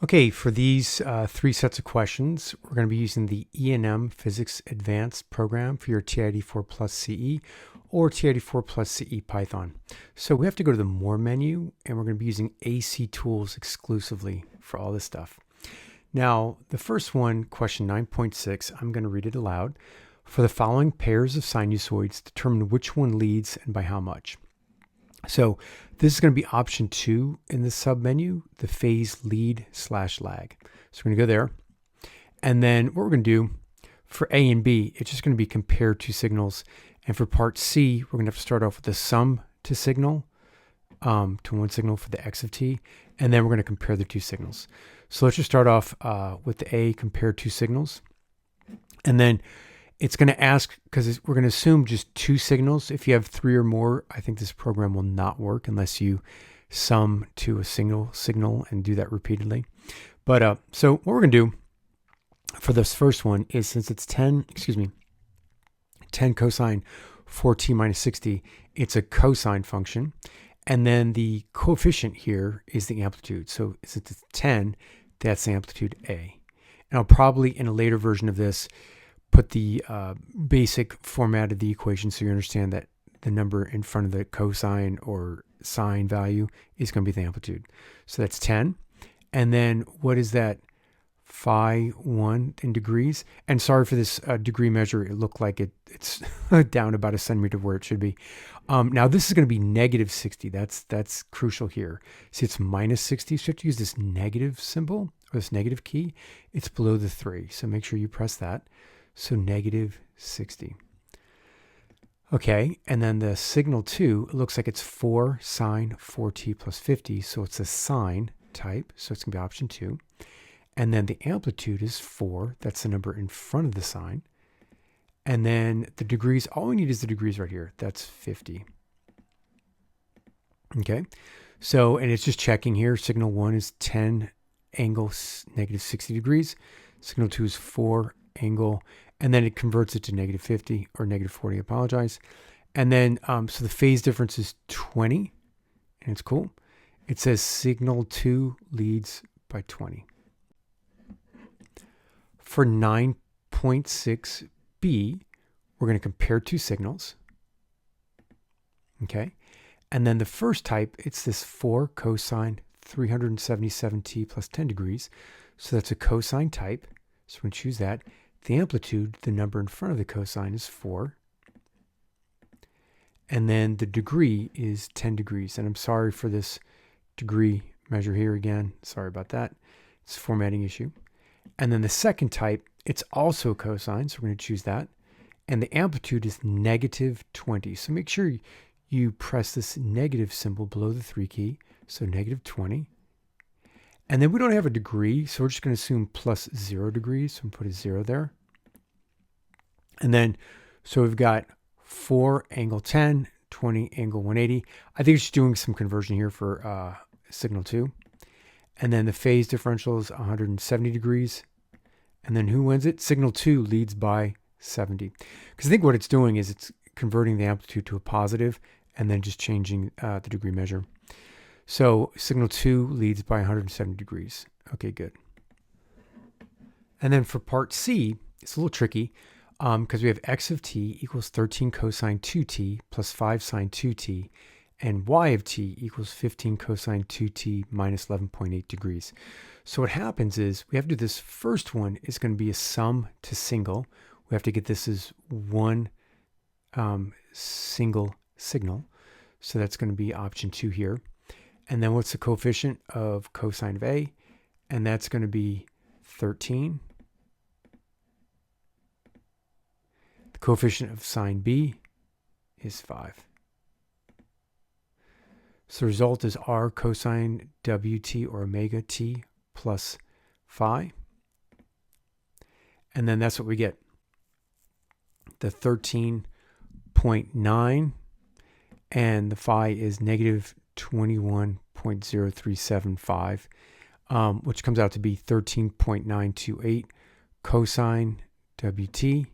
Okay, for these three sets of questions, we're going to be using the E&M Physics Advanced program for your TI-84 plus CE or TI-84 plus CE Python. So we have to go to the More menu, and we're going to be using AC tools exclusively for all this stuff. Now, the first one, question 9.6, I'm going to read it aloud. For the following pairs of sinusoids, determine which one leads and by how much. So this is going to be option 2 in the submenu, the phase lead / lag. So we're going to go there. And then what we're going to do for A and B, it's just going to be compare two signals. And for part C, we're going to have to start off with the sum to signal, to one signal for the x of t. And then we're going to compare the two signals. So let's just start off with the A, compare two signals. And then it's going to ask, because we're going to assume just two signals. If you have three or more, I think this program will not work unless you sum to a single signal and do that repeatedly. But so what we're going to do for this first one is, since it's 10 cosine 4t minus 60, it's a cosine function. And then the coefficient here is the amplitude. So since it's 10, that's the amplitude A. And I'll probably, in a later version of this, put the basic format of the equation so you understand that the number in front of the cosine or sine value is going to be the amplitude. So that's 10. And then what is that? Phi 1 in degrees. And sorry for this degree measure. It looked like it's down about a centimeter where it should be. Now this is going to be negative 60. That's crucial here. See, it's minus 60. So you have to use this negative symbol or this negative key. It's below the 3. So make sure you press that. So negative 60. Okay, and then the signal 2, it looks like it's 4 sine 4t plus 50. So it's a sine type. So it's going to be option 2. And then the amplitude is 4. That's the number in front of the sine. And then the degrees, all we need is the degrees right here. That's 50. Okay, so, and it's just checking here. Signal 1 is 10 angle negative 60 degrees. Signal 2 is 4 angle, and then it converts it to negative 50 or negative 40, I apologize. And then, so the phase difference is 20, and it's cool. It says signal 2 leads by 20. For 9.6b, we're going to compare two signals. Okay. And then the first type, it's this 4 cosine 377t plus 10 degrees. So that's a cosine type. So we're going to choose that. The amplitude, the number in front of the cosine, is 4. And then the degree is 10 degrees. And I'm sorry for this degree measure here again. Sorry about that. It's a formatting issue. And then the second type, it's also cosine. So we're going to choose that. And the amplitude is negative 20. So make sure you press this negative symbol below the 3 key. So negative 20. And then we don't have a degree, so we're just going to assume plus 0 degrees. So I'm put a 0 there. And then, so we've got 4 angle 10, 20 angle 180. I think it's just doing some conversion here for signal 2. And then the phase differential is 170 degrees. And then who wins it? Signal 2 leads by 70. Because I think what it's doing is it's converting the amplitude to a positive and then just changing the degree measure. So signal 2 leads by 170 degrees. Okay, good. And then for part C, it's a little tricky because we have x of t equals 13 cosine 2t plus 5 sine 2t, and y of t equals 15 cosine 2t minus 11.8 degrees. So what happens is we have to do this first one is going to be a sum to single. We have to get this as one single signal. So that's going to be option 2 here. And then what's the coefficient of cosine of A? And that's going to be 13. The coefficient of sine B is 5. So the result is r cosine wt or omega t plus phi. And then that's what we get. The 13.9 and the phi is negative 21.0375, which comes out to be 13.928 cosine wt,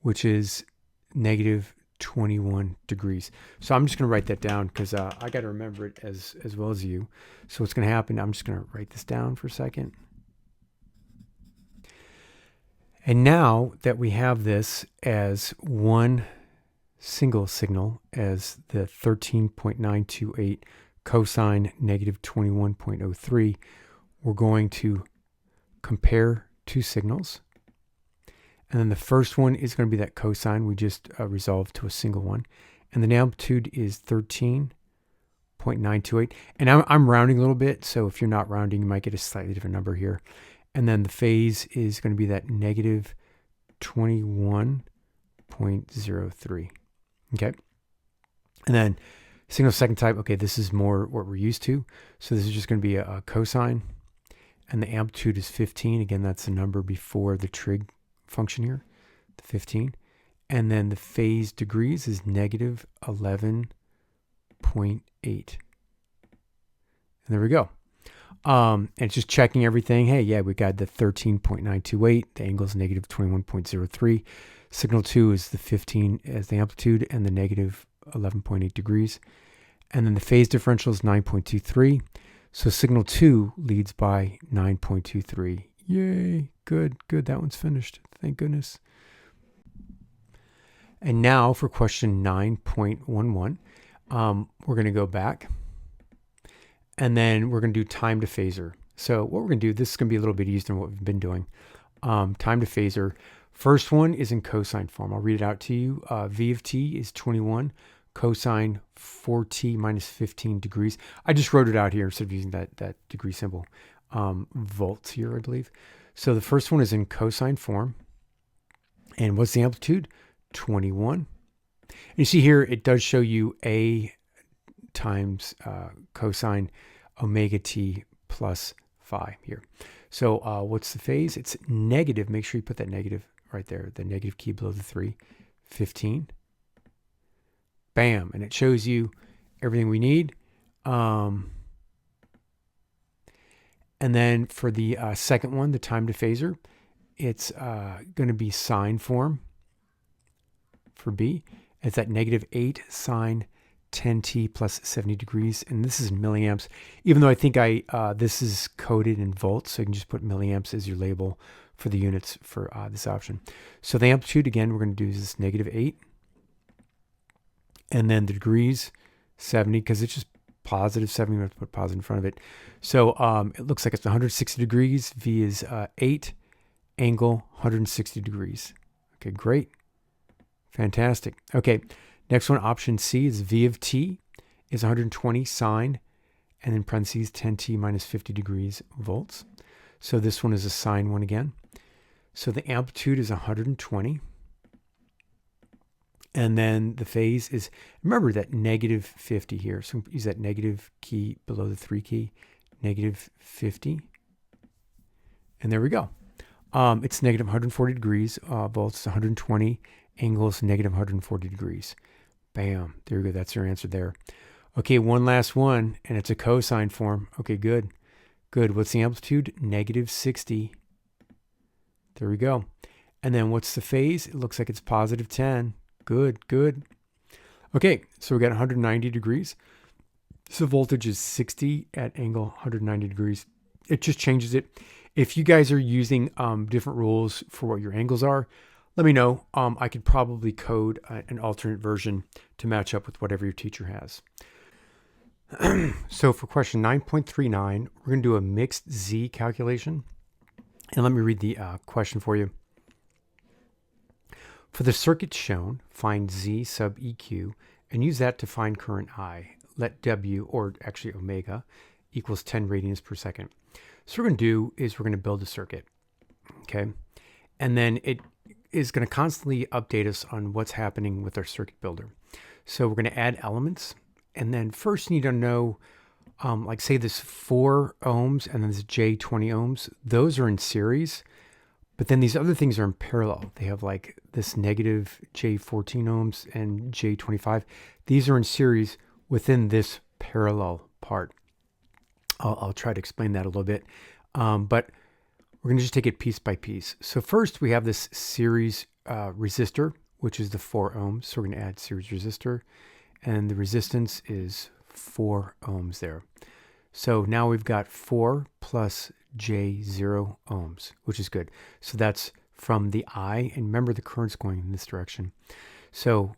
which is negative 21 degrees. So I'm just going to write that down because I got to remember it as well as you. So what's going to happen, I'm just going to write this down for a second. And now that we have this as one single signal as the 13.928 cosine negative 21.03, we're going to compare two signals. And then the first one is going to be that cosine we just resolved to a single one. And the amplitude is 13.928. And I'm rounding a little bit, so if you're not rounding, you might get a slightly different number here. And then the phase is going to be that negative 21.03. Okay. And then signal second type, okay, this is more what we're used to. So this is just going to be a cosine. And the amplitude is 15. Again, that's the number before the trig function here, the 15. And then the phase degrees is negative 11.8. And there we go. And it's just checking everything. Hey, yeah, we got the 13.928. The angle is negative 21.03. Signal 2 is the 15 as the amplitude and the negative 11.8 degrees. And then the phase differential is 9.23. So signal 2 leads by 9.23. Yay, good. That one's finished. Thank goodness. And now for question 9.11, we're going to go back. And then we're going to do time to phasor. So what we're going to do, this is going to be a little bit easier than what we've been doing. Time to phasor. First one is in cosine form. I'll read it out to you. V of t is 21 cosine 4t minus 15 degrees. I just wrote it out here instead of using that degree symbol. Volts here, I believe. So the first one is in cosine form. And what's the amplitude? 21. And you see here, it does show you A times cosine omega t plus phi here. So what's the phase? It's negative. Make sure you put that negative right there, the negative key below the 3, 15. Bam. And it shows you everything we need. And then for the second one, the time to phasor, it's going to be sine form for B. It's at negative 8 sine 10t plus 70 degrees. And this is in milliamps, even though I think this is coded in volts. So you can just put milliamps as your label for the units for this option. So the amplitude, again, we're going to do is negative 8. And then the degrees, 70, because it's just positive 70. We have to put positive in front of it. So it looks like it's 160 degrees. V is 8, angle 160 degrees. Okay, great. Fantastic. Okay, next one, option C, is V of t is 120 sine, and in parentheses 10t minus 50 degrees volts. So this one is a sine one again. So the amplitude is 120. And then the phase is, remember that negative 50 here. So use that negative key below the 3 key, negative 50. And there we go. It's negative 140 degrees, volts 120, angles negative 140 degrees. Bam. There we go. That's your answer there. Okay, one last one, and it's a cosine form. Okay, good. Good. What's the amplitude? Negative 60. There we go. And then what's the phase? It looks like it's positive 10. Good. Okay, so we got 190 degrees. So voltage is 60 at angle 190 degrees. It just changes it. If you guys are using different rules for what your angles are, let me know. I could probably code an alternate version to match up with whatever your teacher has. So for question 9.39, we're going to do a mixed Z calculation. And let me read the question for you. For the circuit shown, find Z sub EQ and use that to find current I. Let W, or actually omega, equals 10 radians per second. So what we're going to do is we're going to build a circuit, okay? And then it is going to constantly update us on what's happening with our circuit builder. So we're going to add elements. And then first you need to know, like say this 4 ohms and then this J 20 ohms. Those are in series. But then these other things are in parallel. They have like this negative J 14 ohms and J 25. These are in series within this parallel part. I'll try to explain that a little bit. But we're going to just take it piece by piece. So first we have this series resistor which is the 4 ohms. So we're going to add series resistor, and the resistance is 4 ohms there. So now we've got 4 plus J0 ohms, which is good. So that's from the I, and remember the current's going in this direction. So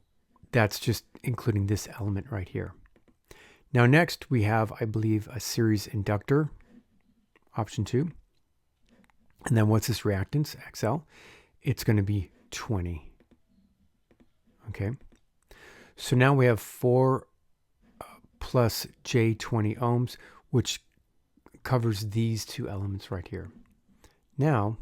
that's just including this element right here. Now next we have, I believe, a series inductor, option 2. And then what's this reactance, XL? It's going to be 20. Okay. So now we have 4 plus J20 ohms, which covers these two elements right here. Now,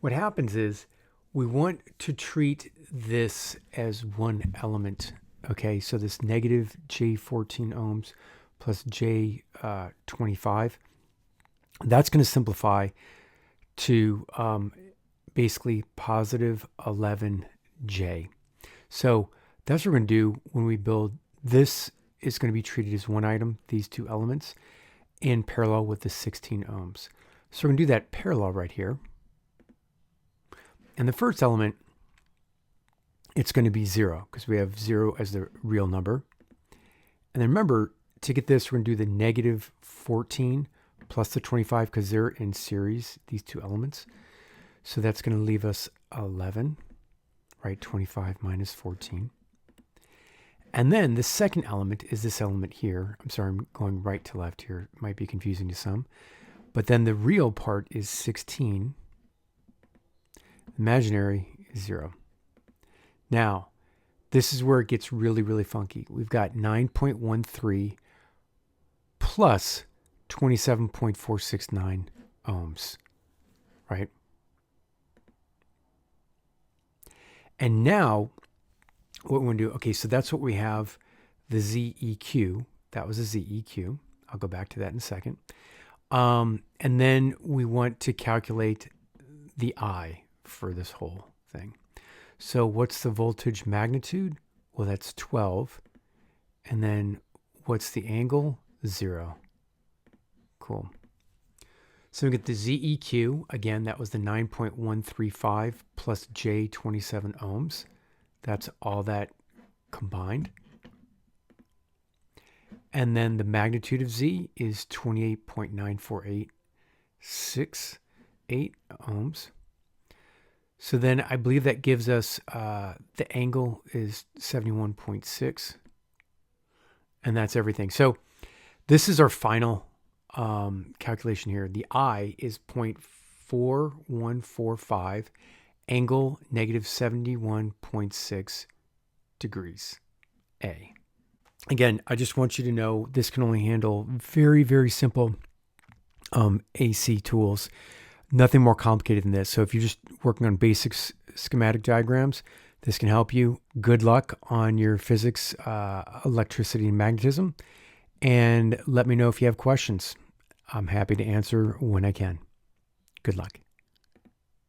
what happens is we want to treat this as one element. Okay, so this negative J14 ohms plus J25, that's going to simplify to basically positive 11J. So that's what we're going to do when we build. This is going to be treated as one item, these two elements, in parallel with the 16 ohms. So we're going to do that parallel right here. And the first element, it's going to be 0 because we have 0 as the real number. And then remember, to get this, we're going to do the negative 14 plus the 25 because they're in series, these two elements. So that's going to leave us 11, right? 25 minus 14. And then the second element is this element here. I'm sorry, I'm going right to left here. It might be confusing to some. But then the real part is 16. Imaginary is 0. Now, this is where it gets really, really funky. We've got 9.13 plus 27.469 ohms, right? And now, what we want to do, okay, so that's what we have, the ZEQ. That was a ZEQ. I'll go back to that in a second. And then we want to calculate the I for this whole thing. So what's the voltage magnitude? Well, that's 12. And then what's the angle? 0. Cool. So we get the ZEQ. Again, that was the 9.135 plus J27 ohms. That's all that combined. And then the magnitude of Z is 28.9486 ohms. So then I believe that gives us the angle is 71.6. And that's everything. So this is our final calculation here. The I is 0.4145, angle negative 71.6 degrees A. Again, I just want you to know this can only handle very, very simple AC tools. Nothing more complicated than this. So if you're just working on basic schematic diagrams, this can help you. Good luck on your physics, electricity, and magnetism. And let me know if you have questions. I'm happy to answer when I can. Good luck.